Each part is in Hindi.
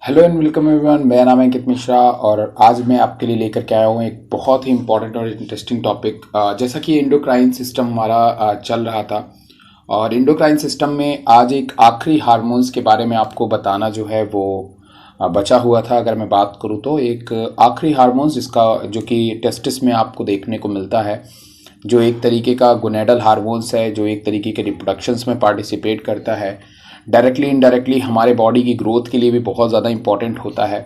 Hello and welcome everyone. मेरा नाम है अंकित मिश्रा और आज मैं आपके लिए लेकर के आया हूँ एक बहुत ही इंपॉर्टेंट और इंटरेस्टिंग टॉपिक। जैसा कि एंडोक्राइन सिस्टम हमारा चल रहा था और एंडोक्राइन सिस्टम में आज एक आखिरी हार्मोन्स के बारे में आपको बताना जो है वो बचा हुआ था। अगर मैं बात करूँ तो एक आखिरी हार्मोन्स जिसका जो कि टेस्टिस में आपको देखने को मिलता है, जो एक तरीके का गोनेडल हार्मोन्स है, जो एक तरीके के रिप्रोडक्शंस में पार्टिसिपेट करता है, डायरेक्टली इनडायरेक्टली हमारे बॉडी की ग्रोथ के लिए भी बहुत ज़्यादा इंपॉर्टेंट होता है।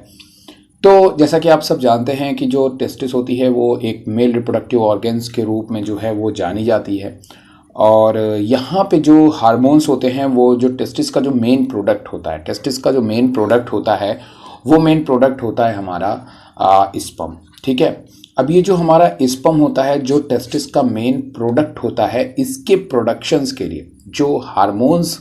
तो जैसा कि आप सब जानते हैं कि जो टेस्टिस होती है वो एक मेल रिप्रोडक्टिव ऑर्गन्स के रूप में जो है वो जानी जाती है। और यहाँ पे जो हार्मोन्स होते हैं वो जो टेस्टिस का जो मेन प्रोडक्ट होता है, टेस्टिस का जो मेन प्रोडक्ट होता है वो मेन प्रोडक्ट होता है हमारा स्पर्म। ठीक है। अब ये जो हमारा स्पर्म होता है, जो टेस्टिस का मेन प्रोडक्ट होता है, इसके प्रोडक्शंस के लिए जो हार्मोन्स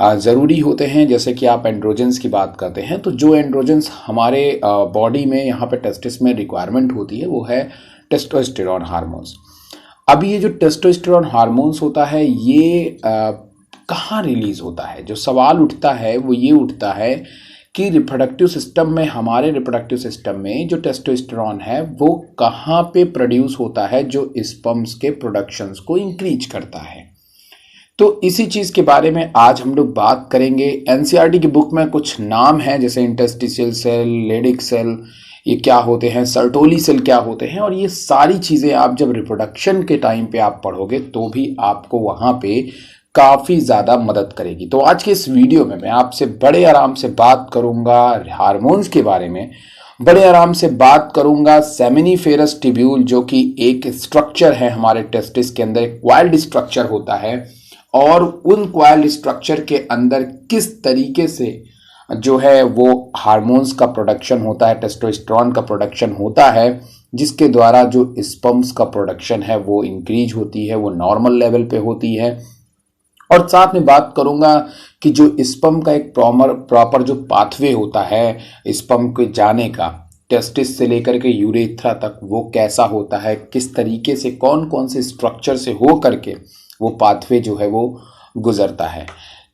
ज़रूरी होते हैं, जैसे कि आप एंड्रोजन्स की बात करते हैं, तो जो एंड्रोजन्स हमारे बॉडी में यहाँ पे टेस्टिस में रिक्वायरमेंट होती है वो है टेस्टोस्टेरॉन हार्मोन्स। अब ये जो टेस्टोस्टेरॉन हार्मोन्स होता है ये कहाँ रिलीज होता है? जो सवाल उठता है वो ये उठता है कि रिप्रोडक्टिव सिस्टम में, हमारे रिप्रोडक्टिव सिस्टम में जो टेस्टोस्टेरॉन है वो कहाँ पे प्रोड्यूस होता है जो स्पर्म्स के प्रोडक्शंस को इंक्रीज करता है। तो इसी चीज़ के बारे में आज हम लोग बात करेंगे। एनसीईआरटी की बुक में कुछ नाम हैं जैसे इंटरस्टिशियल सेल, लेडिक सेल, ये क्या होते हैं, सर्टोली सेल क्या होते हैं, और ये सारी चीज़ें आप जब रिप्रोडक्शन के टाइम पे आप पढ़ोगे तो भी आपको वहाँ पे काफ़ी ज़्यादा मदद करेगी। तो आज के इस वीडियो में मैं आपसे बड़े आराम से बात करूँगा हार्मोन्स के बारे में, बड़े आराम से बात करूँगा सेमिनिफेरस ट्यूब्यूल, जो कि एक स्ट्रक्चर है हमारे टेस्टिस के अंदर, एक वाइल्ड स्ट्रक्चर होता है, और उन क्वाइल स्ट्रक्चर के अंदर किस तरीके से जो है वो हार्मोन्स का प्रोडक्शन होता है, टेस्टोस्टेरोन का प्रोडक्शन होता है, जिसके द्वारा जो स्पर्म्स का प्रोडक्शन है वो इंक्रीज होती है, वो नॉर्मल लेवल पे होती है। और साथ में बात करूंगा कि जो स्पर्म का एक प्रॉपर जो पाथवे होता है स्पर्म के जाने का, टेस्टिस से लेकर के यूरेथ्रा तक, वो कैसा होता है, किस तरीके से, कौन कौन से स्ट्रक्चर से हो करके वो पाथवे जो है वो गुजरता है।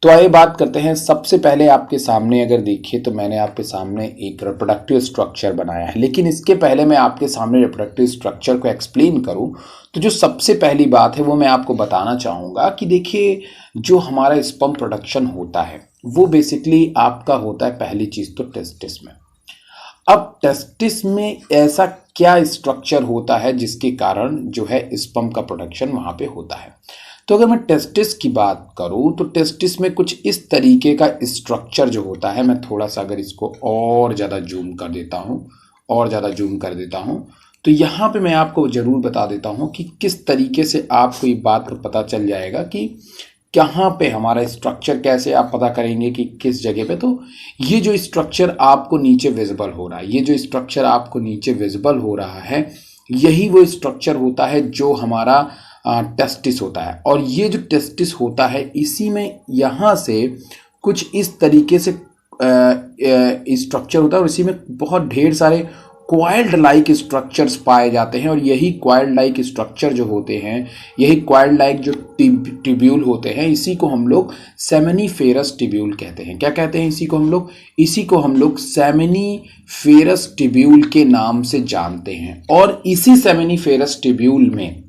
तो आइए बात करते हैं। सबसे पहले आपके सामने अगर देखिए तो मैंने आपके सामने एक रिप्रोडक्टिव स्ट्रक्चर बनाया है, लेकिन इसके पहले मैं आपके सामने रिप्रोडक्टिव स्ट्रक्चर को एक्सप्लेन करूं तो जो सबसे पहली बात है वो मैं आपको बताना चाहूँगा कि देखिए जो हमारा स्पर्म प्रोडक्शन होता है वो बेसिकली आपका होता है, पहली चीज़ तो टेस्टिस में। अब टेस्टिस में ऐसा क्या स्ट्रक्चर होता है जिसके कारण जो है स्पर्म का प्रोडक्शन वहाँ पे होता है? तो अगर मैं टेस्टिस की बात करूं तो टेस्टिस में कुछ इस तरीके का स्ट्रक्चर जो होता है, मैं थोड़ा सा अगर इसको और ज़्यादा जूम कर देता हूं, और ज़्यादा जूम कर देता हूं, तो यहाँ पे मैं आपको ज़रूर बता देता हूं कि किस तरीके से आपको ये बात पता चल जाएगा कि कहाँ पे हमारा स्ट्रक्चर, कैसे आप पता करेंगे कि किस जगह पे। तो ये जो स्ट्रक्चर आपको नीचे विजिबल हो रहा है, ये जो स्ट्रक्चर आपको नीचे विजिबल हो रहा है, यही वो स्ट्रक्चर होता है जो हमारा टेस्टिस होता है। और ये जो टेस्टिस होता है इसी में यहाँ से कुछ इस तरीके से स्ट्रक्चर होता है, और इसी में बहुत ढेर सारे क्वाइल्ड लाइक स्ट्रक्चर्स पाए जाते हैं। और यही क्वाइल्ड लाइक स्ट्रक्चर जो होते हैं, यही क्वाइल्ड लाइक जो ट्यूब्यूल होते हैं, इसी को हम लोग सेमिनिफेरस ट्यूब्यूल कहते हैं। क्या कहते हैं इसी को हम लोग? इसी को हम लोग सेमिनिफेरस ट्यूब्यूल के नाम से जानते हैं। और इसी सेमिनिफेरस ट्यूब्यूल में,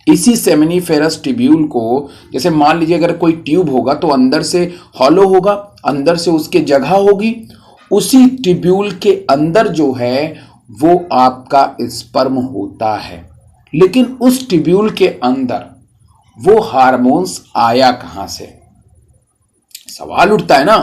इसी सेमिनिफेरस ट्यूब्यूल को, जैसे मान लीजिए अगर कोई ट्यूब होगा तो अंदर से हॉलो होगा, अंदर से उसके जगह होगी, उसी ट्यूब्यूल के अंदर जो है वो आपका स्पर्म होता है। लेकिन उस ट्यूब्यूल के अंदर वो हार्मोन्स आया कहां से? सवाल उठता है ना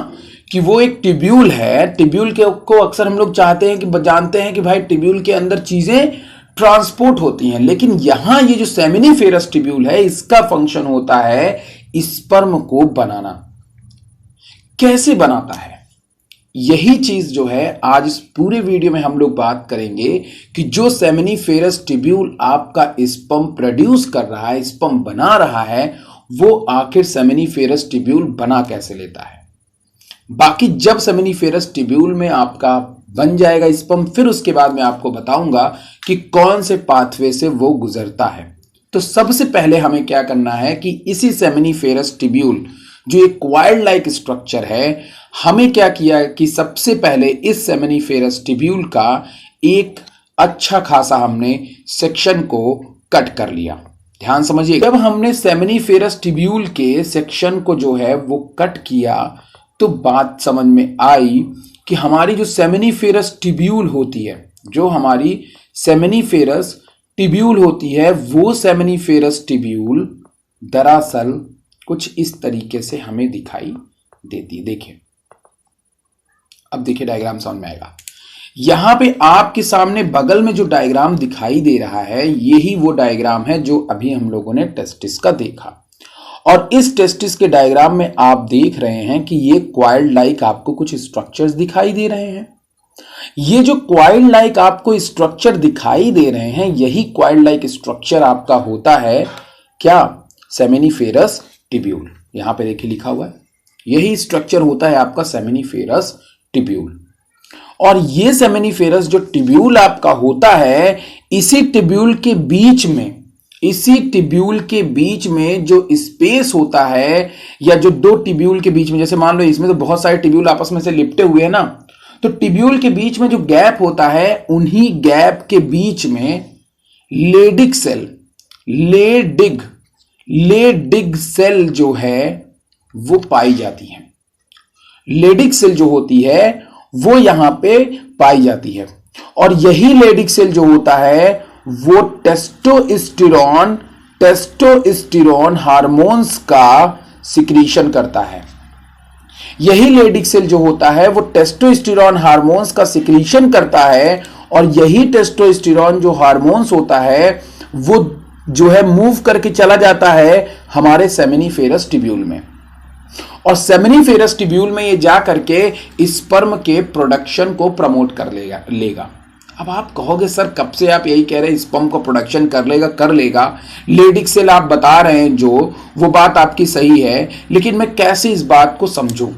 कि वो एक ट्यूब्यूल है, ट्यूब्यूल के को अक्सर हम लोग चाहते हैं कि जानते हैं कि भाई ट्यूब्यूल के अंदर चीजें ट्रांसपोर्ट होती हैं, लेकिन यहां ये जो सेमिनिफेरस ट्यूब्यूल है इसका फंक्शन होता है स्पर्म को बनाना। कैसे बनाता है? यही चीज जो है आज इस पूरे वीडियो में हम लोग बात करेंगे कि जो सेमिनिफेरस ट्यूब्यूल आपका स्पर्म प्रोड्यूस कर रहा है, स्पर्म बना रहा है, वो आखिर सेमिनिफेरस ट्यूब्यूल बना कैसे लेता है। बाकी जब सेमिनिफेरस ट्यूब्यूल में आपका बन जाएगा स्पर्म, फिर उसके बाद मैं आपको बताऊंगा कि कौन से पाथवे से वो गुजरता है। तो सबसे पहले हमें क्या करना है कि इसी सेमिनिफेरस ट्यूब्यूल जो एक क्वाइल लाइक स्ट्रक्चर है, हमें क्या किया कि सबसे पहले इस सेमिनिफेरस टिब्यूल का एक अच्छा खासा हमने सेक्शन को कट कर लिया। ध्यान समझिए, जब हमने सेमिनिफेरस टिब्यूल के सेक्शन को जो है वो कट किया तो बात समझ में आई कि हमारी जो सेमिनिफेरस टिब्यूल होती है, जो हमारी सेमिनिफेरस टिब्यूल होती है, वो सेमिनिफेरस टिब्यूल दरअसल कुछ इस तरीके से हमें दिखाई देती है। देखिए, अब देखिए डायग्राम समझ में आएगा। यहां पे आपके सामने बगल में जो डायग्राम दिखाई दे रहा है, यही वो डायग्राम है जो अभी हम लोगों ने टेस्टिस का देखा। और इस टेस्टिस के डायग्राम में आप देख रहे हैं कि ये क्वाइल लाइक आपको कुछ स्ट्रक्चर्स दिखाई दे रहे हैं। ये जो क्वाइल लाइक आपको स्ट्रक्चर दिखाई दे रहे हैं, यही क्वाइल लाइक स्ट्रक्चर आपका होता है क्या? Seminiferous tubule. यहां पे देखिए लिखा हुआ है, यही स्ट्रक्चर होता है आपका सेमिनिफेरस टिब्यूल। और ये सेमिनिफेरस जो टिब्यूल आपका होता है, इसी टिब्यूल के बीच में जो स्पेस होता है, या जो दो टिब्यूल के बीच में, जैसे मान लो इसमें तो बहुत सारे टिब्यूल आपस में से लिपटे हुए हैं ना, तो टिब्यूल के बीच में जो गैप होता है, उन्हीं गैप के बीच में लेडिग सेल जो है वो पाई जाती है। लेडिग सेल जो होती है वो यहां पे पाई जाती है। और यही लेडिग सेल जो होता है वो टेस्टोस्टेरोन हार्मोन्स का सिक्रीशन करता है। यही लेडिग सेल जो होता है वो टेस्टोस्टेरोन हार्मोन्स का सिक्रीशन करता है। और यही टेस्टोस्टेरोन जो हार्मोन्स होता है वो जो है मूव करके चला जाता है हमारे सेमिनिफेरस टिब्यूल में। और सेमिनिफेरस टिब्यूल में ये जा करके स्पर्म के प्रोडक्शन को प्रमोट कर लेगा। अब आप कहोगे सर कब से आप यही कह रहे हैं स्पर्म को प्रोडक्शन कर लेगा, लेडिग सेल आप बता रहे हैं, जो वो बात आपकी सही है, लेकिन मैं कैसे इस बात को समझूं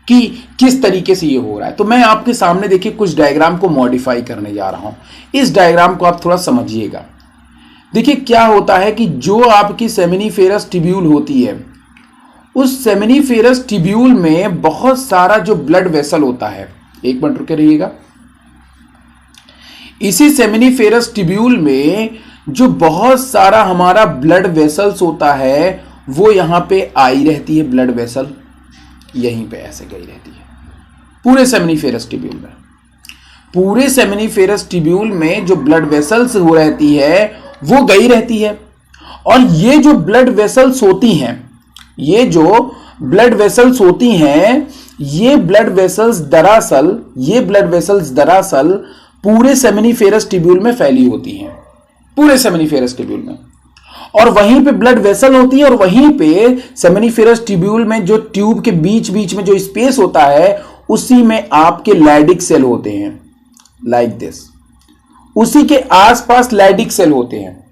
कि किस तरीके से ये हो रहा है? तो मैं आपके सामने देखिए कुछ डायग्राम को मॉडिफाई करने जा रहा हूं। इस डायग्राम को आप थोड़ा समझिएगा। देखिए क्या होता है कि जो आपकी सेमिनिफेरस टिब्यूल होती है, उस सेमिनिफेरस टिब्यूल में बहुत सारा जो ब्लड वेसल होता है, एक मिनट रुके रहिएगा। इसी सेमिनिफेरस टिब्यूल में जो बहुत सारा हमारा ब्लड वेसल्स होता है, वो यहां पे आई रहती है। ब्लड वेसल यहीं पे ऐसे गई रहती है पूरे सेमिनिफेरस टिब्यूल में। पूरे सेमिनिफेरस टिब्यूल में जो ब्लड वेसल्स हो रहती है वो गई रहती है। और ये जो ब्लड वेसल्स होती हैं, ये ब्लड वेसल्स दरअसल पूरे सेमिनिफेरस टिब्यूल में फैली होती हैं, पूरे सेमिनिफेरस टिब्यूल में। और वहीं पे ब्लड वेसल होती है, और वहीं पे सेमिनिफेरस टिब्यूल में जो ट्यूब के बीच में जो स्पेस होता है, उसी में आपके लैडिक सेल होते हैं, लाइक दिस। उसी के आसपास लैडिक सेल होते हैं।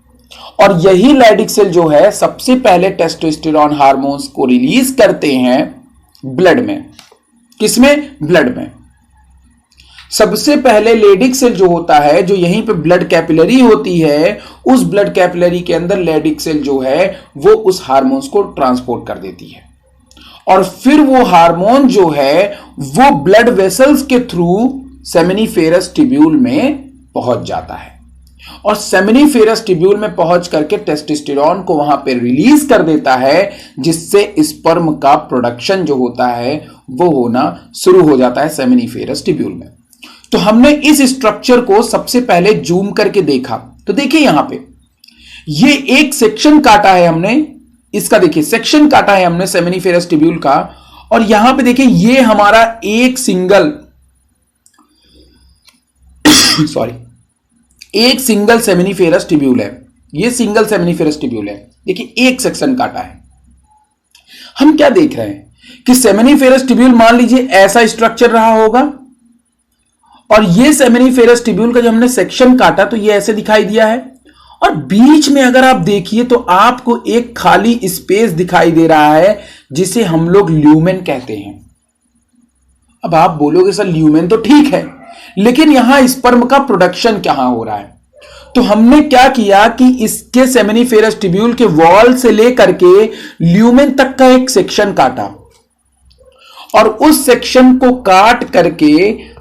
और यही लैडिक सेल जो है सबसे पहले टेस्टोस्टेरोन हार्मोन्स को रिलीज करते हैं ब्लड में। किसमें? ब्लड में। सबसे पहले लेडिक सेल जो होता है, जो यहीं पे ब्लड कैपिलरी होती है, उस ब्लड कैपिलरी के अंदर लेडिक सेल जो है वो उस हार्मोन्स को ट्रांसपोर्ट कर देती है। और फिर वो हार्मोन जो है वो ब्लड वेसल्स के थ्रू सेमिनिफेरस टिब्यूल में पहुंच जाता है। और सेमिनिफेरस टिब्यूल में पहुंच करके टेस्टोस्टेरोन को वहां पे रिलीज कर देता है, जिससे स्पर्म का प्रोडक्शन जो होता है वो होना शुरू हो जाता है सेमिनिफेरस टिब्यूल में। तो हमने इस स्ट्रक्चर को सबसे पहले जूम करके देखा। तो देखिए यहां पे ये एक सेक्शन काटा है हमने, इसका देखिए सेक्शन काटा है हमने सेमिनिफेरस टिब्यूल का। और यहां पे देखिए ये हमारा एक सिंगल सेमिनिफेरस टिब्यूल है। ये सिंगल सेमिनिफेरस टिब्यूल है। देखिए एक सेक्शन काटा है। हम क्या देख रहे हैं कि सेमिनिफेरस टिब्यूल मान लीजिए ऐसा स्ट्रक्चर रहा होगा, और ये सेमिनिफेरस टिब्यूल का जो हमने सेक्शन काटा तो ये ऐसे दिखाई दिया है। और बीच में अगर आप देखिए तो आपको एक खाली स्पेस दिखाई दे रहा है, जिसे हम लोग ल्यूमेन कहते हैं। अब आप बोलोगे सर ल्यूमेन तो ठीक है, लेकिन यहां स्पर्म का प्रोडक्शन कहां हो रहा है? तो हमने क्या किया कि इसके सेमिनिफेरस ट्यूब्यूल के वॉल से लेकर के ल्यूमेन तक का एक सेक्शन काटा, और उस सेक्शन को काट करके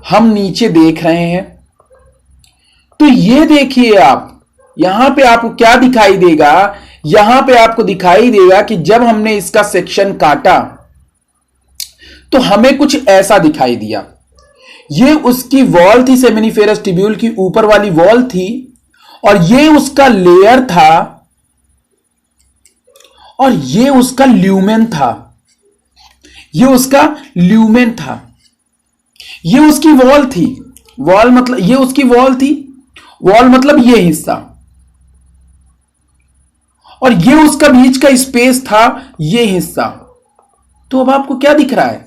हम नीचे देख रहे हैं। तो ये देखिए आप, यहां पे आपको क्या दिखाई देगा, यहां पे आपको दिखाई देगा कि जब हमने इसका सेक्शन काटा तो हमें कुछ ऐसा दिखाई दिया। ये उसकी वॉल थी, सेमिनिफेरस ट्यूब्यूल की ऊपर वाली वॉल थी, और ये उसका लेयर था, और ये उसका ल्यूमेन था। ये उसका ल्यूमेन था, ये उसकी वॉल थी। वॉल मतलब ये उसकी वॉल थी, वॉल मतलब ये हिस्सा, और ये उसका बीच का स्पेस था, ये हिस्सा। तो अब आपको क्या दिख रहा है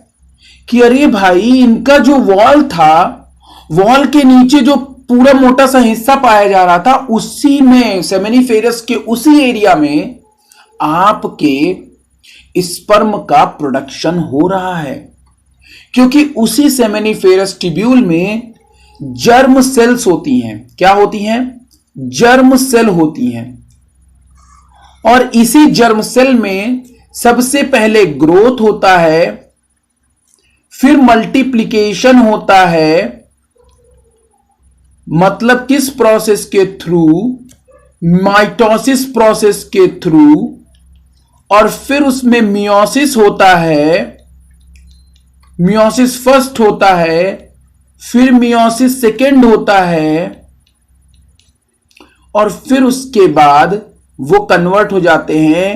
कि अरे भाई, इनका जो वॉल था, वॉल के नीचे जो पूरा मोटा सा हिस्सा पाया जा रहा था, उसी में सेमिनिफेरस के उसी एरिया में आपके स्पर्म का प्रोडक्शन हो रहा है, क्योंकि उसी सेमिनिफेरस ट्यूब्यूल में जर्म सेल्स होती हैं। क्या होती हैं? जर्म सेल होती हैं। और इसी जर्म सेल में सबसे पहले ग्रोथ होता है, फिर मल्टीप्लिकेशन होता है। मतलब किस प्रोसेस के थ्रू? माइटोसिस प्रोसेस के थ्रू। और फिर उसमें मियोसिस होता है, मियोसिस फर्स्ट होता है, फिर मियोसिस सेकेंड होता है, और फिर उसके बाद वो कन्वर्ट हो जाते हैं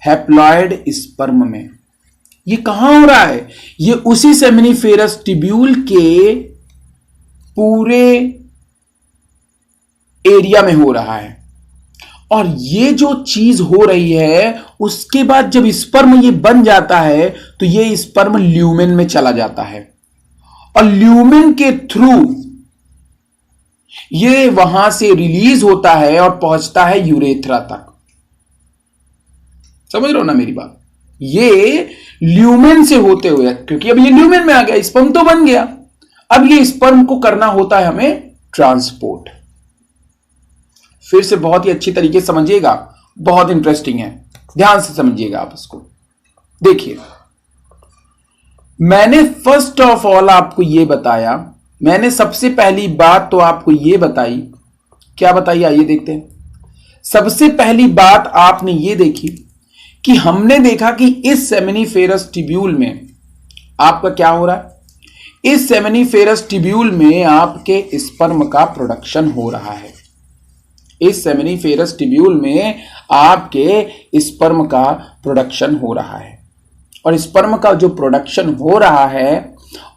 हैप्लॉयड स्पर्म में। ये कहां हो रहा है? ये उसी सेमिनिफेरस ट्यूब्यूल के पूरे एरिया में हो रहा है। और ये जो चीज हो रही है, उसके बाद जब स्पर्म ये बन जाता है तो ये स्पर्म ल्यूमेन में चला जाता है, और ल्यूमेन के थ्रू ये वहां से रिलीज होता है और पहुंचता है यूरेथ्रा तक। समझ रहे हो ना मेरी बात? ये ल्यूमेन से होते हुए, क्योंकि अब ये ल्यूमेन में आ गया, स्पर्म तो बन गया, अब ये स्पर्म को करना होता है हमें ट्रांसपोर्ट। फिर से बहुत ही अच्छी तरीके से समझिएगा, बहुत इंटरेस्टिंग है, ध्यान से समझिएगा आप इसको। देखिए, मैंने फर्स्ट ऑफ ऑल आपको यह बताया, मैंने सबसे पहली बात तो आपको यह बताई। क्या बताई? आइए देखते हैं। सबसे पहली बात आपने यह देखी कि हमने देखा कि इस सेमिनिफेरस ट्यूब्यूल में आपका क्या हो रहा है? इस सेमिनिफेरस ट्यूब्यूल में आपके स्पर्म का प्रोडक्शन हो रहा है। इस सेमिनिफेरस ट्यूब्यूल में आपके स्पर्म का प्रोडक्शन हो रहा है, और स्पर्म का जो प्रोडक्शन हो रहा है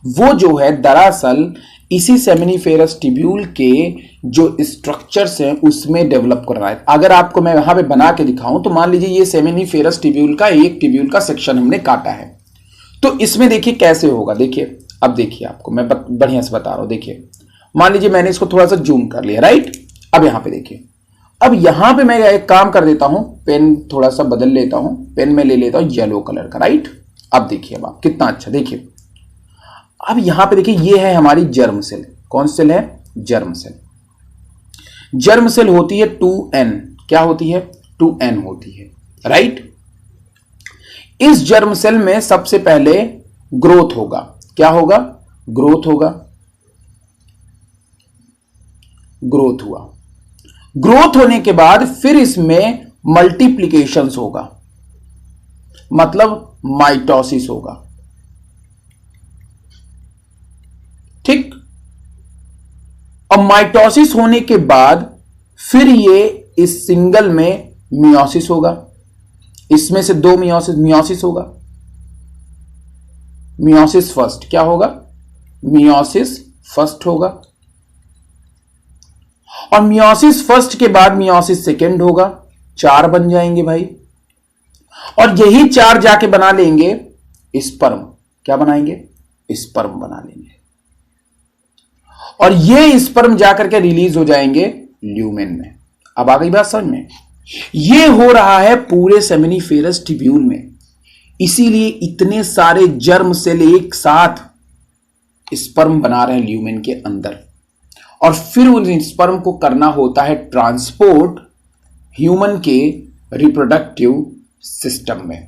वो जो है दरअसल इसी सेमिनिफेरस ट्यूब्यूल के जो स्ट्रक्चर्स हैं उसमें डेवलप कर रहा है। अगर आपको मैं यहां पे बना के दिखाऊं तो मान लीजिए ये सेमिनिफेरस ट्यूब्यूल का एक ट्यूब्यूल का सेक्शन हमने काटा है, तो इसमें देखिए कैसे होगा। देखिए, अब देखिए, आपको मैं बढ़िया से बता रहा हूं। देखिए, मान लीजिए मैंने इसको थोड़ा सा जूम कर लिया, राइट। अब यहां पे देखिए, अब यहां पे मैं एक काम कर देता हूं, पेन थोड़ा सा बदल लेता हूं, पेन में ले लेता हूं येलो कलर का, राइट। अब देखिए, अब आप कितना अच्छा, देखिए अब यहां पे देखिए, ये है हमारी जर्म सेल। कौन सेल है? Germ cell. जर्म सेल होती है 2n। क्या होती है? 2n होती है, राइट। इस जर्म सेल में सबसे पहले ग्रोथ होगा। क्या होगा? ग्रोथ होगा। ग्रोथ हुआ, ग्रोथ होने के बाद फिर इसमें मल्टीप्लिकेशंस होगा, मतलब माइटोसिस होगा, ठीक। और माइटोसिस होने के बाद फिर ये इस सिंगल में मियोसिस होगा। इसमें से दो मियोसिस होगा। मियोसिस फर्स्ट क्या होगा? मियोसिस फर्स्ट होगा, और मियोसिस फर्स्ट के बाद मियोसिस सेकेंड होगा। 4 बन जाएंगे भाई, और यही 4 जाके बना लेंगे स्पर्म। क्या बनाएंगे? स्पर्म बना लेंगे, और ये स्पर्म जाकर के रिलीज हो जाएंगे ल्यूमेन में। अब आ गई बात समझ में? ये हो रहा है पूरे सेमिनिफेरस ट्यूब्यूल में, इसीलिए इतने सारे जर्म सेल एक साथ स्पर्म बना रहे हैं ल्यूमेन के अंदर। और फिर उन स्पर्म को करना होता है ट्रांसपोर्ट ह्यूमन के रिप्रोडक्टिव सिस्टम में।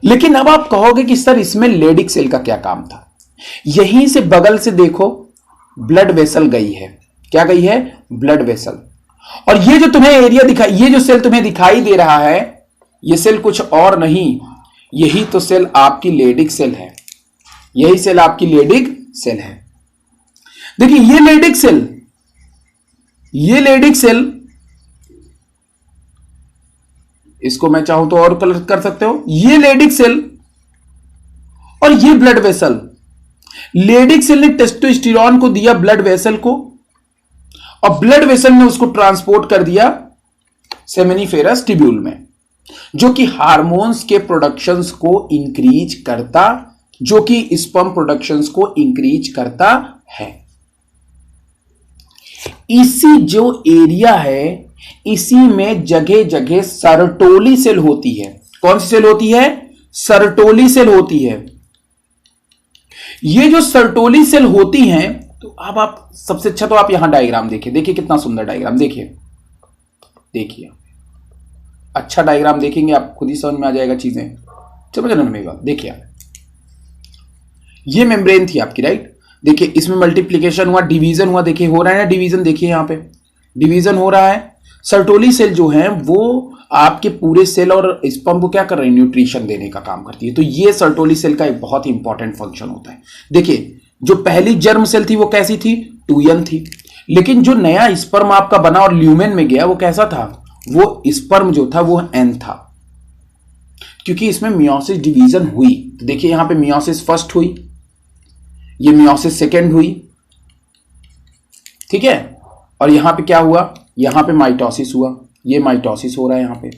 लेकिन अब आप कहोगे कि सर इसमें लेडिक सेल का क्या काम था? यहीं से बगल से देखो ब्लड वेसल गई है। क्या गई है? Blood vessel. और ये जो तुम्हें एरिया दिखाई, ये जो सेल तुम्हें दिखाई दे रहा है, ये सेल कुछ और नहीं, यही तो सेल आपकी लेडिक सेल है। यही सेल आपकी लेडिक सेल है। देखिए ये लेडिक सेल, ये लेडिक सेल, इसको मैं चाहूं तो और कलर कर सकते हो, ये लेडिक सेल और ये ब्लड वेसल। लेडिक सेल ने टेस्टोस्टेरोन को दिया ब्लड वेसल को, और ब्लड वेसल ने उसको ट्रांसपोर्ट कर दिया सेमिनिफेरस ट्यूब्यूल में, जो कि हार्मोन्स के प्रोडक्शंस को इंक्रीज करता, जो कि स्पर्म प्रोडक्शंस को इंक्रीज करता है। इसी जो एरिया है, इसी में जगह जगह सर्टोली सेल होती है। कौन सी सेल होती है? सर्टोली सेल होती है। ये जो सर्टोली सेल होती हैं, तो अब आप सबसे अच्छा तो आप यहां डायग्राम देखिए। देखिए कितना सुंदर डायग्राम, देखिए देखिए, अच्छा डायग्राम देखेंगे आप खुद ही समझ में आ जाएगा चीजें। समझ रहे मेरी बात? देखिए आप, ये मेम्ब्रेन थी आपकी, राइट? देखिए इसमें मल्टीप्लीकेशन हुआ, डिवीजन हुआ, देखिए हो रहा है ना डिवीजन, देखिए यहां पे डिवीजन हो रहा है। सर्टोली सेल जो है वो आपके पूरे सेल और स्पर्म को क्या कर रही है? न्यूट्रिशन देने का काम करती है। तो ये सर्टोली सेल का एक बहुत ही इंपॉर्टेंट फंक्शन होता है। देखिए जो पहली जर्म सेल थी वो कैसी थी? 2n थी। लेकिन जो नया स्पर्म आपका बना और ल्यूमेन में गया वो कैसा था? वो स्पर्म जो था वो n था, क्योंकि इसमें मियोसिस डिवीजन हुई। तो देखिए यहां पे मियोसिस फर्स्ट हुई, ये मियोसिस सेकेंड हुई, ठीक है? और यहां पे क्या हुआ? यहां पे माइटोसिस हुआ, ये माइटोसिस हो रहा है यहां पे।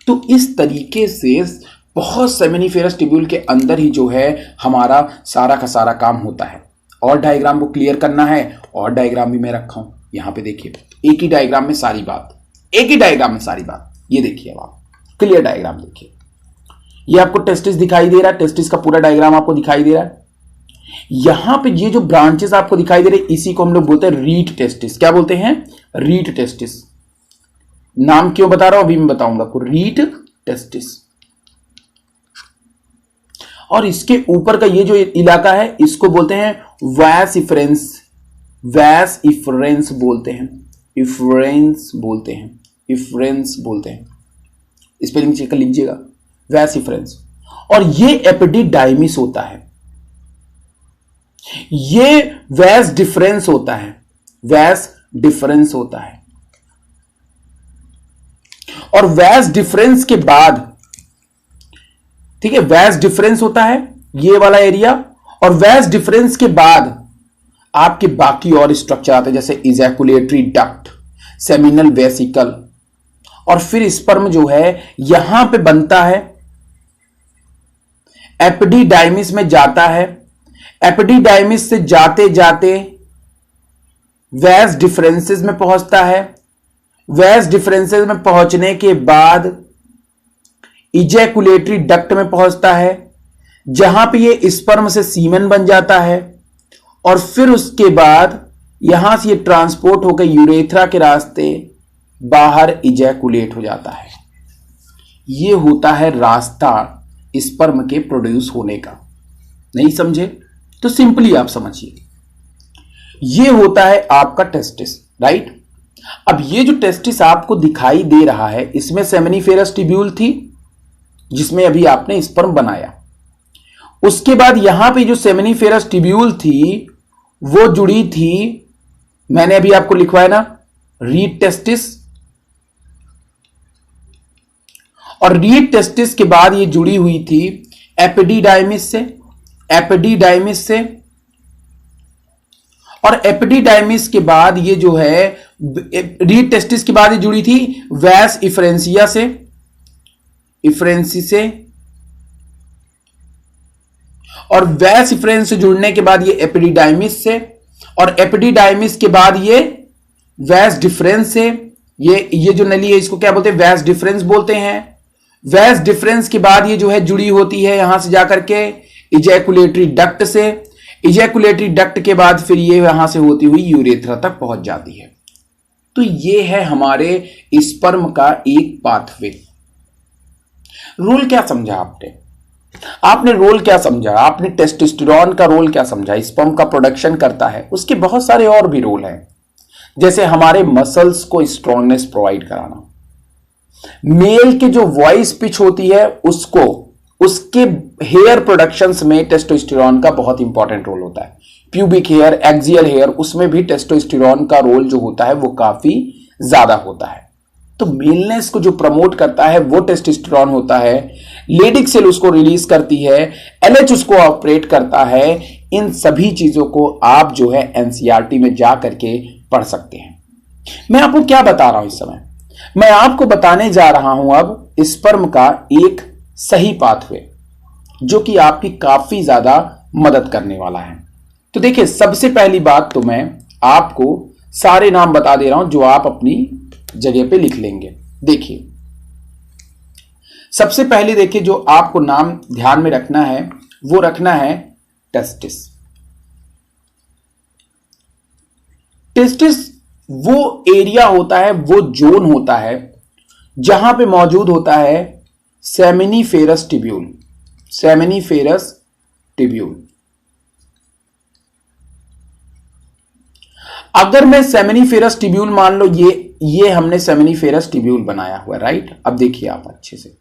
तो इस तरीके से बहुत सेमिनिफेरस ट्यूब्यूल के अंदर ही जो है हमारा सारा का सारा काम होता है। और डायग्राम को क्लियर करना है, और डायग्राम भी मैं रखा हूं यहां पे। देखिए एक ही डायग्राम में सारी बात, एक ही डायग्राम में सारी बात। ये देखिए अब आप क्लियर डायग्राम देखिए, ये आपको टेस्टिस दिखाई दे रहा है, टेस्टिस का पूरा डायग्राम आपको दिखाई दे रहा है। यहां पे ये जो ब्रांचेस आपको दिखाई दे रहे हैं, इसी को हम लोग बोलते हैं रीट टेस्टिस। क्या बोलते हैं? रीट टेस्टिस। नाम क्यों बता रहा हूं अभी मैं बताऊंगा आपको। रीट टेस्टिस। और इसके ऊपर का ये जो इलाका है इसको बोलते हैं वैस इफरेंस। वैस इफरेंस बोलते हैं, इफरेंस बोलते हैं, इफरेंस बोलते हैं। स्पेलिंग चेक कर लीजिएगा, वैस इफरेंस। और ये एपिडिडाइमिस होता है, ये वैस डिफरेंस होता है, वैस डिफरेंस होता है। और वैस डिफरेंस के बाद, ठीक है, वैस डिफरेंस होता है ये वाला एरिया, और वैस डिफरेंस के बाद आपके बाकी और स्ट्रक्चर आते हैं, जैसे इजैकुलेटरी डक्ट, सेमिनल वेसिकल, और फिर स्पर्म जो है यहां पे बनता है, एपिडिडाइमिस में जाता है, एपिडिडाइमिस से जाते जाते वैस डिफरेंसेस में पहुंचता है, वैस डिफरेंसेस में पहुंचने के बाद इजैकुलेटरी डक्ट में पहुंचता है, जहां पे ये स्पर्म से सीमेन बन जाता है, और फिर उसके बाद यहां से ये ट्रांसपोर्ट होकर यूरेथ्रा के रास्ते बाहर इजैकुलेट हो जाता है। ये होता है रास्ता स्पर्म के प्रोड्यूस होने का। नहीं समझे तो सिंपली आप समझिए, ये होता है आपका टेस्टिस, राइट? अब ये जो टेस्टिस आपको दिखाई दे रहा है, इसमें सेमिनिफेरस ट्यूब्यूल थी जिसमें अभी आपने स्पर्म बनाया। उसके बाद यहां पे जो सेमिनिफेरस ट्यूब्यूल थी वो जुड़ी थी, मैंने अभी आपको लिखवाया ना, रीट टेस्टिस। और रीट टेस्टिस के बाद ये जुड़ी हुई थी एपिडिडाइमिस से, एपिडिडाइमिस से, और एपिडिडाइमिस के बाद ये जो है रीट टेस्टिस के बाद ये जुड़ी थी वैस इफरेंसिया से, इफरेंसी से, और वैस इफरेंस से जुड़ने के बाद ये एपिडिडाइमिस से, और एपिडिडाइमिस के बाद ये वैस डिफरेंस से, ये जो नली है इसको क्या बोलते हैं? वैस डिफरेंस बोलते हैं। वैस डिफरेंस के बाद ये जो है जुड़ी होती है यहां से जाकर के इजैकुलेटरी डक्ट से, इजैकुलेटरी डक्ट के बाद फिर ये यहां से होती हुई यूरेथ्रा तक पहुंच जाती है। तो ये है हमारे स्पर्म का एक पाथवे। रोल क्या समझा आपने? आपने रोल क्या समझा? आपने टेस्टोस्टेरोन का रोल क्या समझा? स्पर्म का प्रोडक्शन करता है, उसके बहुत सारे और भी रोल हैं, जैसे हमारे मसल्स को स्ट्रांगनेस प्रोवाइड कराना, मेल के जो वॉइस पिच होती है उसको, उसके हेयर प्रोडक्शंस में टेस्टोस्टेरोन का बहुत इंपॉर्टेंट रोल होता है। प्यूबिक हेयर, एक्सियल हेयर, उसमें भी टेस्टोस्टेरोन का रोल जो होता है वो काफी ज्यादा होता है। तो मेलनेस को जो प्रमोट करता है वो टेस्टोस्टेरोन होता है। लेडिक सेल उसको रिलीज करती है, एलएच उसको ऑपरेट करता है। इन सभी चीजों को आप जो है एनसीईआरटी में जा करके पढ़ सकते हैं। मैं आपको क्या बता रहा हूं इस समय? मैं आपको बताने जा रहा हूं अब स्पर्म का एक सही पाथवे, जो कि आपकी काफी ज्यादा मदद करने वाला है। तो देखिए, सबसे पहली बात तो मैं आपको सारे नाम बता दे रहा हूं जो आप अपनी जगह पे लिख लेंगे। देखिए, सबसे पहले देखिए जो आपको नाम ध्यान में रखना है वो रखना है टेस्टिस। टेस्टिस वो एरिया होता है, वो जोन होता है जहां पे मौजूद होता है सेमिनिफेरस टिब्यूल। Seminiferous tubule. अगर मैं सेमिनिफेरस टिब्यूल, मान लो ये हमने सेमिनिफेरस टिब्यूल बनाया हुआ है, राइट? अब देखिए आप अच्छे से,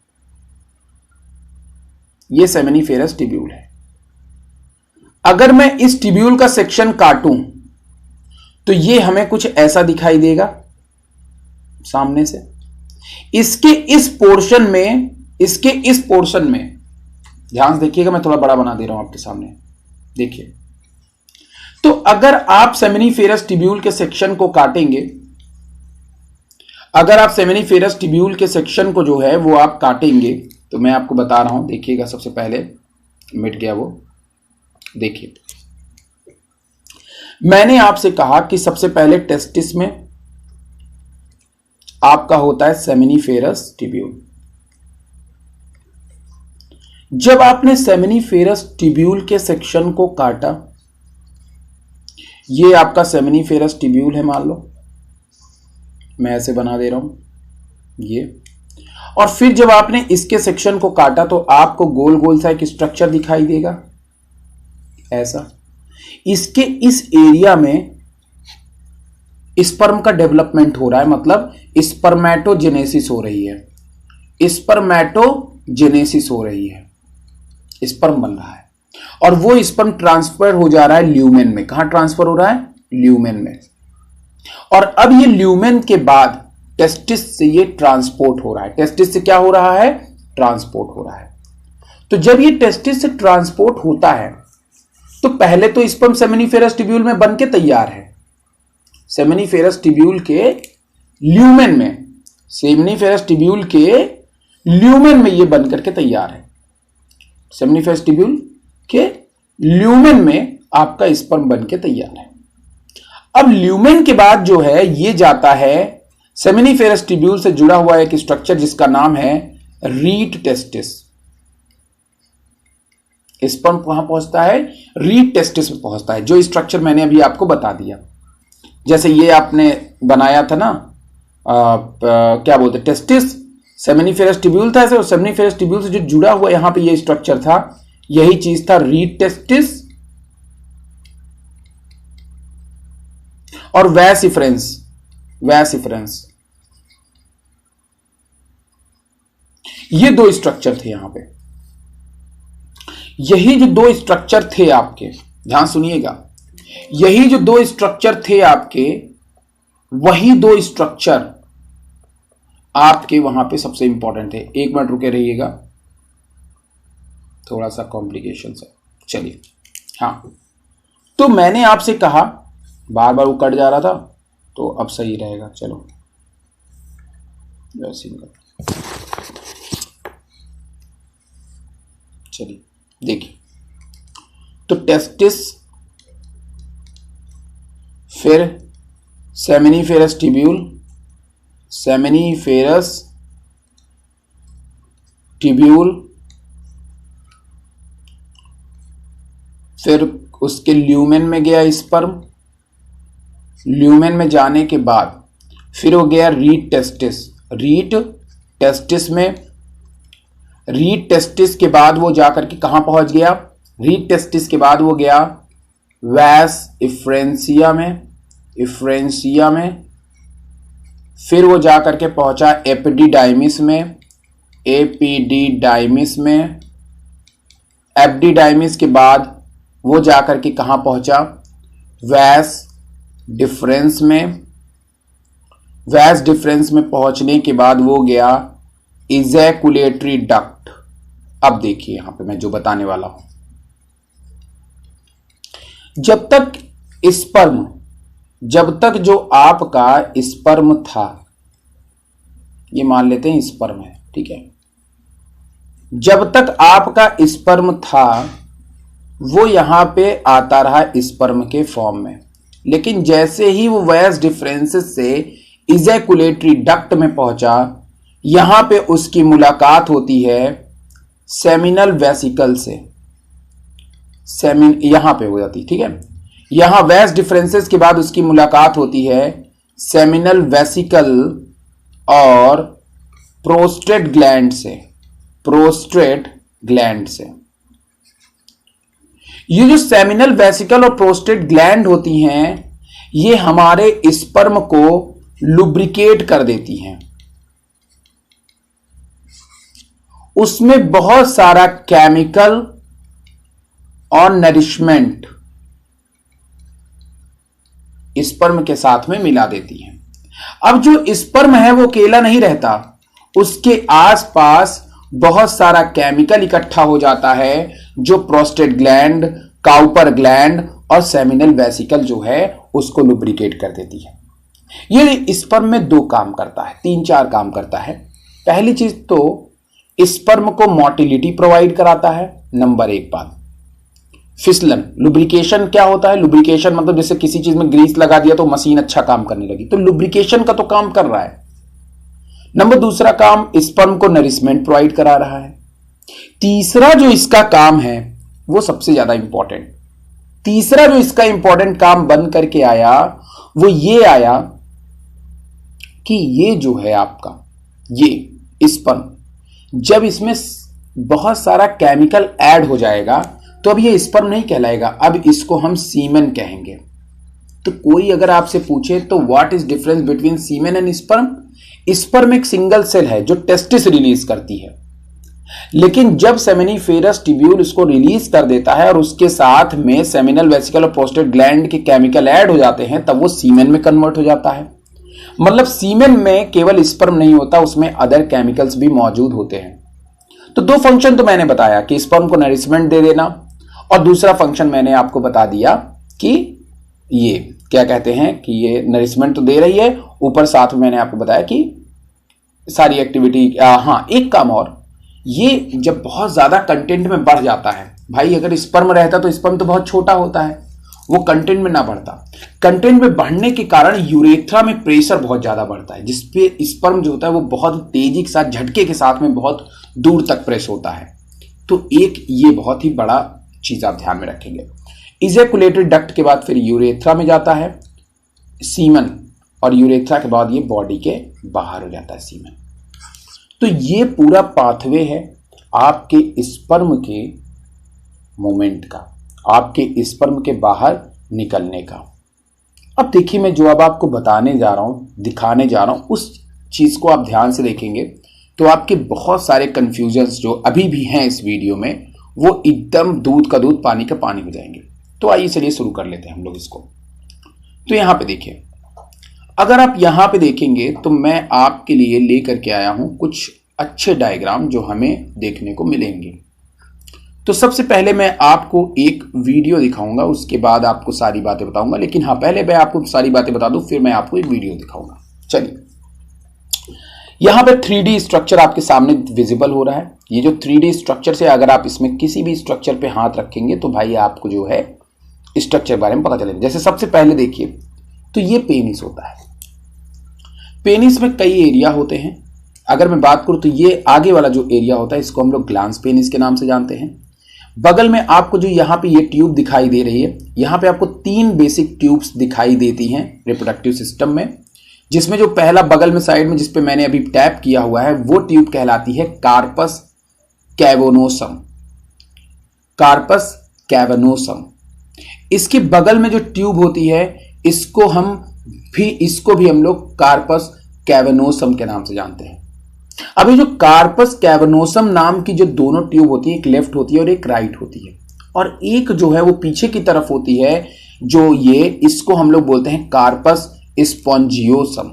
ये सेमिनिफेरस टिब्यूल है। अगर मैं इस टिब्यूल का सेक्शन काटूं तो ये हमें कुछ ऐसा दिखाई देगा सामने से। इसके इस पोर्शन में ध्यान से देखिएगा, मैं थोड़ा बड़ा बना दे रहा हूं आपके सामने, देखिए। तो अगर आप सेमिनिफेरस टिब्यूल के सेक्शन को काटेंगे, अगर आप सेमिनिफेरस टिब्यूल के सेक्शन को जो है वो आप काटेंगे, तो मैं आपको बता रहा हूं, देखिएगा। सबसे पहले मिट गया वो, देखिए मैंने आपसे कहा कि सबसे पहले टेस्टिस में आपका होता है सेमिनिफेरस टिब्यूल। जब आपने सेमिनिफेरस टिब्यूल के सेक्शन को काटा, ये आपका सेमिनिफेरस टिब्यूल है, मान लो मैं ऐसे बना दे रहा हूं ये। और फिर जब आपने इसके सेक्शन को काटा तो आपको गोल गोल सा एक स्ट्रक्चर दिखाई देगा ऐसा। इसके इस एरिया में स्पर्म का डेवलपमेंट हो रहा है, मतलब स्पर्मेटोजेनेसिस हो रही है। स्पर्मेटोजेनेसिस हो रही है, स्पर्म बन रहा है। और वो स्पर्म ट्रांसफर हो जा रहा है ल्यूमेन में। कहां ट्रांसफर हो रहा है? ल्यूमेन में। और अब ये ल्यूमेन के बाद टेस्टिस से ये ट्रांसपोर्ट हो रहा है। टेस्टिस से क्या हो रहा है? ट्रांसपोर्ट हो रहा है। तो जब ये टेस्टिस से ट्रांसपोर्ट होता है तो पहले तो स्पर्म सेमिनिफेरस टिब्यूल में बन के तैयार है। सेमिनिफेरस टिब्यूल के ल्यूमेन में, सेमिनिफेरस टिब्यूल के ल्यूमेन में ये बन करके तैयार है। सेमिनिफेरस टिब्यूल के ल्यूमेन में आपका स्पर्म बन के तैयार है। अब ल्यूमेन के बाद जो है ये जाता है सेमिनिफेरस टिब्यूल से जुड़ा हुआ एक स्ट्रक्चर जिसका नाम है रीट टेस्टिस। स्पर्म कहां पहुंचता है? रीट टेस्टिस में पहुंचता है, जो स्ट्रक्चर मैंने अभी आपको बता दिया। जैसे ये आपने बनाया था ना, क्या बोलते, टेस्टिस, सेमिनिफेरस टिब्यूल था ऐसे, और सेमिनिफेरस टिब्यूल से जो जुड़ा हुआ यहां पे ये स्ट्रक्चर था, यही चीज था रीट टेस्टिस और वैसिफरेंस। वैसिफरेंस, ये दो स्ट्रक्चर थे यहां पे। यही जो दो स्ट्रक्चर थे आपके, ध्यान सुनिएगा, यही जो दो स्ट्रक्चर थे आपके, वही दो स्ट्रक्चर आपके वहां पे सबसे इंपॉर्टेंट थे। एक मिनट रुके रहिएगा, थोड़ा सा कॉम्प्लिकेशन है। चलिए, हाँ, तो मैंने आपसे कहा, बार बार वो कट जा रहा था, तो अब सही रहेगा। चलो चलिए देखिए, तो टेस्टिस, फिर सेमिनिफेरस टिब्यूल, सेमिनिफेरस टिब्यूल, फिर उसके ल्यूमेन में गया स्पर्म, ल्यूमेन में जाने के बाद फिर वो गया रीट टेस्टिस, रीट टेस्टिस में, रीट टेस्टिस के बाद वो जाकर के कहां पहुंच गया, रीट टेस्टिस के बाद वो गया वैस इफ्रेंसिया में, इफ्रेंसिया में फिर वो जाकर के पहुंचा एपिडिडाइमिस में, एपिडिडाइमिस में, एपिडिडाइमिस के बाद वो जाकर के कहां पहुंचा, वैस डिफरेंस में, वैस डिफरेंस में पहुंचने के बाद वो गया इजैकुलेटरी डक्ट। अब देखिए यहां पे मैं जो बताने वाला हूं, जब तक स्पर्म, जब तक जो आपका स्पर्म था, ये मान लेते हैं स्पर्म है, ठीक है, जब तक आपका स्पर्म था वो यहां पे आता रहा स्पर्म के फॉर्म में, लेकिन जैसे ही वो वैस डिफरेंसेस से इजैकुलेटरी डक्ट में पहुंचा, यहां पे उसकी मुलाकात होती है सेमिनल वेसिकल से, यहां पे हो जाती, ठीक है, यहां वैस डिफरेंसेस के बाद उसकी मुलाकात होती है सेमिनल वेसिकल और प्रोस्टेट ग्लैंड से, प्रोस्टेट ग्लैंड से। ये जो सेमिनल वेसिकल और प्रोस्टेट ग्लैंड होती हैं, ये हमारे स्पर्म को लुब्रिकेट कर देती हैं, उसमें बहुत सारा केमिकल और नरिशमेंट स्पर्म के साथ में मिला देती हैं। अब जो स्पर्म है वो अकेला नहीं रहता, उसके आसपास बहुत सारा केमिकल इकट्ठा हो जाता है जो प्रोस्टेट ग्लैंड, काउपर ग्लैंड और सेमिनल वेसिकल जो है उसको लुब्रिकेट कर देती है। ये स्पर्म में दो काम करता है, तीन चार काम करता है। पहली चीज तो स्पर्म को मोटिलिटी प्रोवाइड कराता है, नंबर एक बात। फिसलन, लुब्रिकेशन क्या होता है, लुब्रिकेशन मतलब जैसे किसी चीज में ग्रीस लगा दिया तो मशीन अच्छा काम करने लगी, तो लुब्रिकेशन का तो काम कर रहा है। नंबर दूसरा काम, स्पर्म को नरिशमेंट प्रोवाइड करा रहा है। तीसरा जो इसका काम है वो सबसे ज्यादा इंपॉर्टेंट, तीसरा जो इसका इंपॉर्टेंट काम बन करके आया वो ये आया कि ये जो है आपका ये स्पर्म, जब इसमें बहुत सारा केमिकल ऐड हो जाएगा तो अब ये स्पर्म नहीं कहलाएगा, अब इसको हम सीमेन कहेंगे। तो कोई अगर आपसे पूछे तो what is difference between semen and sperm, sperm एक सिंगल सेल है जो टेस्टिस रिलीज करती है, लेकिन जब सेमिनिफेरस ट्यूब्यूल इसको रिलीज कर देता है और उसके साथ में सेमिनल वेसिकल और प्रोस्टेट ग्लैंड के केमिकल ऐड हो जाते हैं तब वो सीमेन में कन्वर्ट हो जाता है। मतलब सीमेन में केवल स्पर्म नहीं होता, उसमें अदर केमिकल्स भी मौजूद होते हैं। तो दो फंक्शन तो मैंने बताया कि स्पर्म को नरिशमेंट दे देना, और दूसरा फंक्शन मैंने आपको बता दिया कि ये क्या कहते हैं कि ये नरिशमेंट तो दे रही है, ऊपर साथ में मैंने आपको बताया कि सारी एक्टिविटी। हाँ, एक काम और, ये जब बहुत ज्यादा कंटेंट में बढ़ जाता है, भाई अगर स्पर्म रहता तो स्पर्म तो बहुत छोटा होता है, वो कंटेंट में ना बढ़ता, कंटेंट में बढ़ने के कारण यूरेथ्रा में प्रेशर बहुत ज्यादा बढ़ता है, जिसपे स्पर्म जो होता है वो बहुत तेजी के साथ, झटके के साथ में बहुत दूर तक प्रेस होता है। तो एक ये बहुत ही बड़ा चीज आप ध्यान में रखेंगे। इजैकुलेटरी डक्ट के बाद फिर यूरेथ्रा में जाता है सीमन, और यूरेथ्रा के बाद ये बॉडी के बाहर हो जाता है सीमन। तो ये पूरा पाथवे है आपके स्पर्म के मूवमेंट का, आपके स्पर्म के बाहर निकलने का। अब देखिए, मैं जो अब आपको बताने जा रहा हूं, दिखाने जा रहा हूं, उस चीज को आप ध्यान से देखेंगे तो आपके बहुत सारे कंफ्यूजन्स जो अभी भी हैं इस वीडियो में वो एकदम दूध का दूध पानी का पानी हो जाएंगे। तो आइए चलिए शुरू कर लेते हैं हम लोग इसको। तो यहां पे देखिए, अगर आप यहां पे देखेंगे तो मैं आपके लिए लेकर के आया हूं कुछ अच्छे डायग्राम जो हमें देखने को मिलेंगे। तो सबसे पहले मैं आपको एक वीडियो दिखाऊंगा, उसके बाद आपको सारी बातें बताऊंगा। लेकिन हाँ, पहले मैं आपको सारी बातें बता दूं, फिर मैं आपको एक वीडियो दिखाऊंगा। चलिए, यहां पे 3D स्ट्रक्चर आपके सामने विजिबल हो रहा है। ये जो 3D स्ट्रक्चर से अगर आप इसमें किसी भी स्ट्रक्चर पे हाथ रखेंगे तो भाई आपको जो है स्ट्रक्चर के बारे में पता चलेगा। जैसे सबसे पहले देखिए, तो ये पेनिस होता है। पेनिस में कई एरिया होते हैं। अगर मैं बात करूं तो ये आगे वाला जो एरिया होता है इसको हम लोग ग्लांस पेनिस के नाम से जानते हैं। बगल में आपको जो यहाँ पे ये ट्यूब दिखाई दे रही है, यहाँ पे आपको 3 बेसिक ट्यूब्स दिखाई देती हैं रिप्रोडक्टिव सिस्टम में, जिसमें जो पहला बगल में साइड में जिस पे मैंने अभी टैप किया हुआ है वो ट्यूब कहलाती है कार्पस कैवर्नोसम। Corpus cavernosum. इसके बगल में जो ट्यूब होती है इसको भी हम लोग कार्पस कैवर्नोसम के नाम से जानते हैं। अभी जो कार्पस कैवर्नोसम नाम की जो दोनों ट्यूब होती है, एक लेफ्ट होती है और एक राइट होती है, और एक जो है वो पीछे की तरफ होती है, जो इसको हम लोग बोलते हैं कार्पस स्पॉन्जियोसम।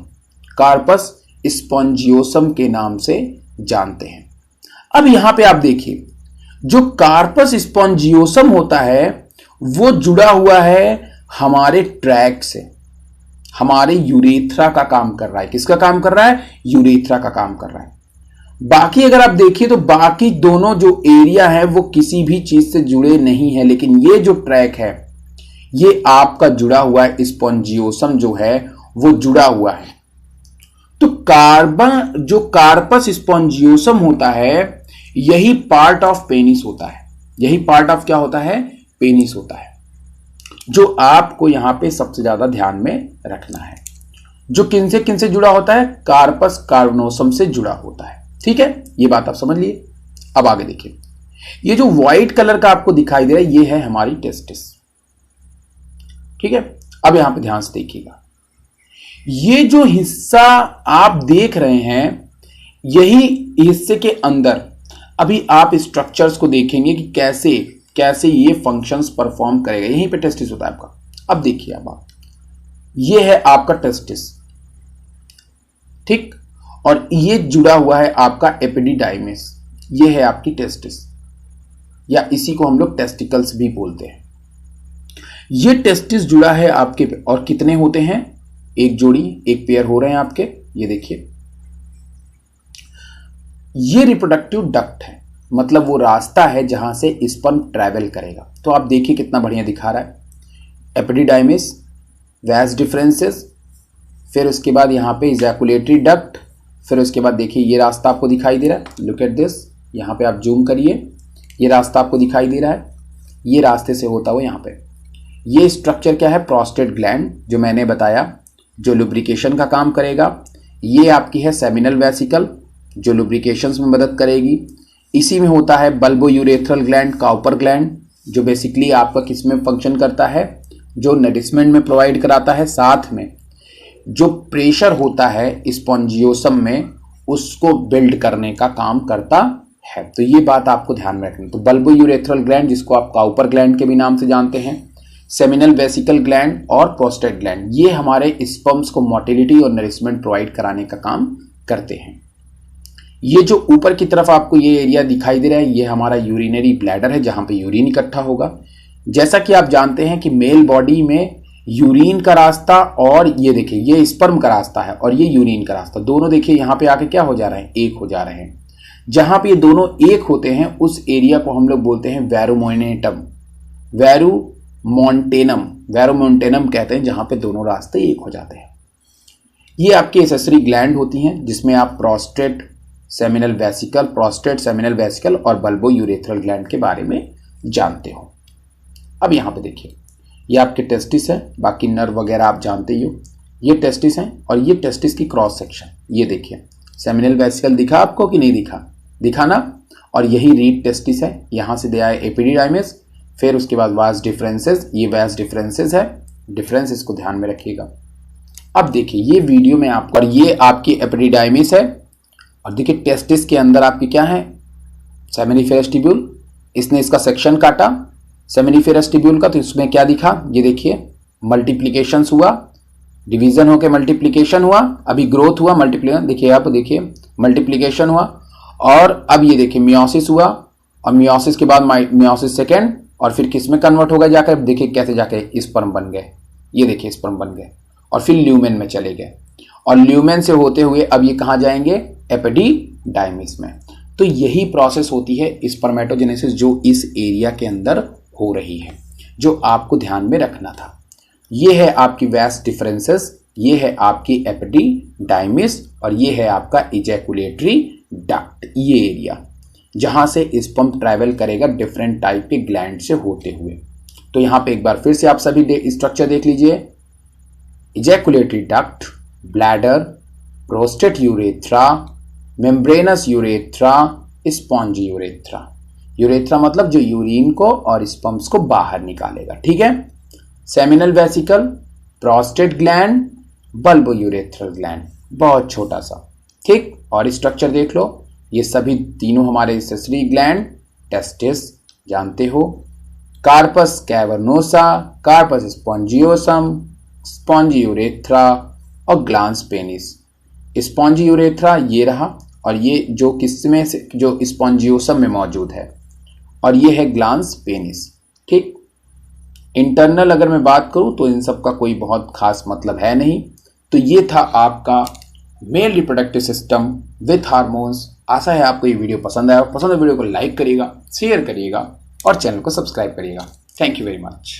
कार्पस स्पॉन्जियोसम के नाम से जानते हैं। अब यहां पे आप देखिए, जो कार्पस स्पॉन्जियोसम होता है वो जुड़ा हुआ है हमारे ट्रैक से, हमारे यूरेथ्रा का काम कर रहा है। किसका काम कर रहा है? यूरेथ्रा का काम कर रहा है। बाकी अगर आप देखिए तो बाकी दोनों जो एरिया है वो किसी भी चीज से जुड़े नहीं है, लेकिन ये जो ट्रैक है ये आपका जुड़ा हुआ है, स्पॉन्जियोसम जो है वो जुड़ा हुआ है। तो जो कार्पस स्पॉन्जियोसम होता है यही पार्ट ऑफ पेनिस होता है। यही पार्ट ऑफ क्या होता है? पेनिस होता है, जो आपको यहां पे सबसे ज्यादा ध्यान में रखना है। जो किन से जुड़ा होता है? कार्पस कैवर्नोसम से जुड़ा होता है। ठीक है, ये बात आप समझ लिए। अब आगे देखिए, ये जो व्हाइट कलर का आपको दिखाई दे रहा है ये है हमारी टेस्टिस। ठीक है, अब यहां पे ध्यान से देखिएगा, ये जो हिस्सा आप देख रहे हैं यही हिस्से के अंदर अभी आप स्ट्रक्चर्स को देखेंगे कि कैसे ये फंक्शंस परफॉर्म करेगा। यहीं पे टेस्टिस होता है आपका। अब देखिए, अब आप, ये है आपका टेस्टिस, ठीक, और ये जुड़ा हुआ है आपका एपिडिडाइमिस। ये है आपकी टेस्टिस, या इसी को हम लोग टेस्टिकल्स भी बोलते हैं। ये टेस्टिस जुड़ा है आपके पे, और कितने होते हैं? एक जोड़ी, एक पेयर हो रहे हैं आपके। ये देखिए, ये रिप्रोडक्टिव डक्ट है, मतलब वो रास्ता है जहां से स्पर्म ट्रैवल करेगा। तो आप देखिए कितना बढ़िया दिखा रहा है, एपिडिडाइमिस, वैस डिफरेंसेस, फिर उसके बाद यहां पे इजैकुलेटरी डक्ट, फिर उसके बाद देखिए ये रास्ता आपको दिखाई दे रहा है। लुक एट दिस, यहां पे आप जूम करिए, ये रास्ता आपको दिखाई दे रहा है, ये रास्ते से होता हुआ यहां पे ये स्ट्रक्चर क्या है? प्रोस्टेट ग्लैंड, जो मैंने बताया, जो लुब्रिकेशन का काम करेगा। ये आपकी है सेमिनल वेसिकल, जो लुब्रिकेशंस में मदद करेगी। इसी में होता है bulbo urethral gland, Cowper gland, जो बेसिकली आपका किस में फंक्शन करता है? जो नरिशमेंट में प्रोवाइड कराता है, साथ में जो प्रेशर होता है स्पॉन्जियोसम में उसको बिल्ड करने का काम करता है। तो ये बात आपको ध्यान में रखनी। तो बल्बो यूरेथ्रल ग्लैंड, जिसको आप काउपर ग्लैंड के भी नाम से जानते हैं, सेमिनल वेसिकल ग्लैंड और प्रोस्टेट ग्लैंड, ये हमारे स्पर्म्स को मोटिलिटी और नरिशमेंट प्रोवाइड कराने का काम करते हैं। ये जो ऊपर की तरफ आपको ये एरिया दिखाई दे रहा है ये हमारा यूरिनरी ब्लैडर है, जहां पे यूरिन इकट्ठा होगा। जैसा कि आप जानते हैं कि मेल बॉडी में यूरिन का रास्ता और ये देखिए ये स्पर्म का रास्ता है और ये यूरिन का रास्ता, दोनों देखिए यहाँ पे आके क्या हो जा रहे हैं? एक हो जा रहे हैं। जहां पे ये दोनों एक होते हैं उस एरिया को हम लोग बोलते हैं वेरोमोनेटम, वेरोमोन्टेनम कहते हैं, जहां पे दोनों रास्ते एक हो जाते हैं। ये आपकी एसेसरी ग्लैंड होती हैं, जिसमें आप प्रोस्टेट सेमिनल वेसिकल और बल्बो यूरेथ्रल ग्लैंड के बारे में जानते हो। अब यहां पे देखिए, ये आपके टेस्टिस है, बाकी नर्व वगैरह आप जानते ही हो। ये टेस्टिस है और ये टेस्टिस की क्रॉस सेक्शन, ये देखिए सेमिनल वेसिकल दिखा आपको कि नहीं दिखा? दिखा ना। और यही रीड टेस्टिस है, यहां से दिया है एपिडिडाइमिस, फिर उसके बाद वास डिफरेंसेस, ये वास डिफरेंसेस है, डिफरेंस इसको ध्यान में रखिएगा। अब देखिए ये वीडियो में आपको, और ये आपकी एपिडिडाइमिस है, और देखिए टेस्टिस के अंदर आपकी क्या है? Seminiferous tubule. इसने इसका सेक्शन काटा सेमिनिफेरस ट्यूब्यूल का, तो इसमें क्या दिखा? ये देखिए मल्टीप्लिकेशन हुआ, डिवीजन होके मल्टीप्लिकेशन हुआ, अभी ग्रोथ हुआ, मल्टीप्लिकेशन, देखिए आप देखिए मल्टीप्लिकेशन हुआ, और अब ये देखिए मियोसिस हुआ, और मियोसिस के बाद मियोसिस सेकेंड, और फिर किस में कन्वर्ट होगा जाकर? देखिए कैसे जाके स्पर्म बन गए, ये देखिए स्पर्म बन गए, और फिर ल्यूमेन में चले गए, और ल्यूमेन से होते हुए अब ये कहाँ जाएंगे? एपिडिडाइमिस में। तो यही प्रोसेस होती है स्पर्मेटोजेनेसिस, जो इस एरिया के अंदर हो रही है, जो आपको ध्यान में रखना था। ये है आपकी वास डिफरेंसेस, ये है आपकी एपिडिडाइमिस, और ये है आपका इजैकुलेटरी डक्ट, ये एरिया। जहां से स्पर्म ट्रैवल करेगा डिफरेंट टाइप के ग्लैंड से होते हुए। तो यहां पे एक बार फिर से आप सभी स्ट्रक्चर देख लीजिए। Ejaculatory duct, bladder, prostate urethra, membranes urethra, spongy urethra. Urethra मतलब जो यूरिन को और स्पर्म्स को बाहर निकालेगा, ठीक है। Seminal vesicle, prostate gland, bulbo urethral gland, बहुत छोटा सा, ठीक। और स्ट्रक्चर देख लो, ये सभी तीनों हमारे सेसरी ग्लैंड, टेस्टिस जानते हो, corpus cavernosa, corpus spongiosum, spongy urethra और ग्लांस पेनिस। स्पॉन्जी यूरेथ्रा ये रहा, और ये जो किसमें से, जो स्पॉन्जियोसम में मौजूद है, और ये है ग्लांस पेनिस, ठीक। इंटरनल अगर मैं बात करूं तो इन सब का कोई बहुत खास मतलब है नहीं। तो ये था आपका male reproductive system with hormones. आशा है आपको ये वीडियो पसंद आया। पसंद है वीडियो को लाइक करिएगा, शेयर करिएगा और चैनल को सब्सक्राइब करिएगा। Thank you very much.